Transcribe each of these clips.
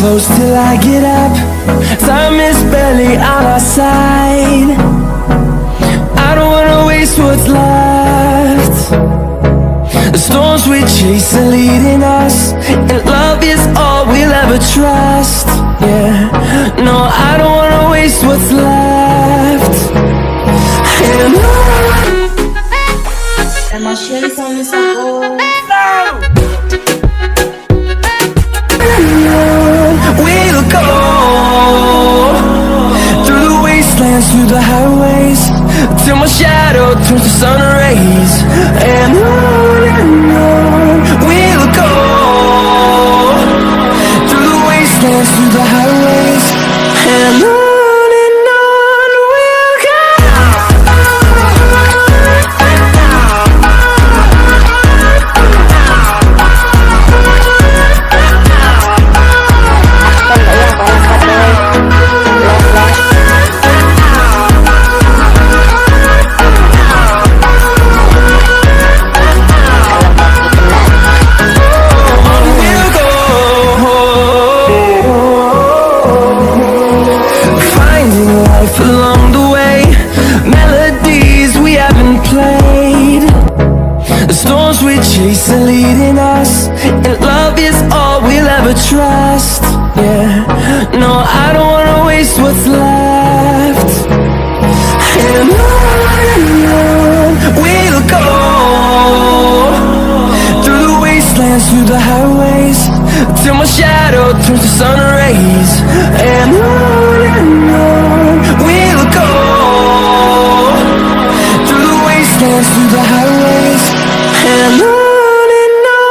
close till I get up. Time is barely on our side. I don't wanna waste what's left. The storms we chase are leading us, and love is all we'll ever trust. Yeah, no, I don't wanna waste what's left. And we'll go through the wastelands, through the highways, till my shadow turns to sun rays. And on we'll go through the wastelands, through the highways, and on we'll go. Along the way, melodies we haven't played. The storms we chase are leading us, and love is all we'll ever trust. Yeah, no, I don't wanna waste what's left. And on we'll go through the wastelands, through the highways, till my shadow turns to sun rays. And on we'll go through the wastelands, through the highways, and on we'll go.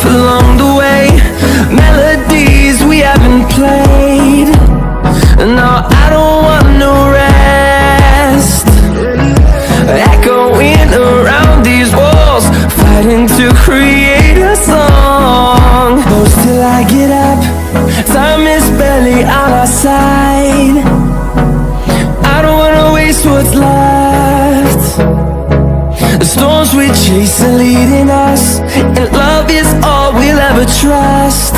Along the way, melodies we haven't played. No, I don't want no rest. Echoing around these walls, fighting to create a song. Close till I get up, time is barely on our side. I don't wanna waste what's left. The storms we chase are leading us, and love is all we'll ever trust.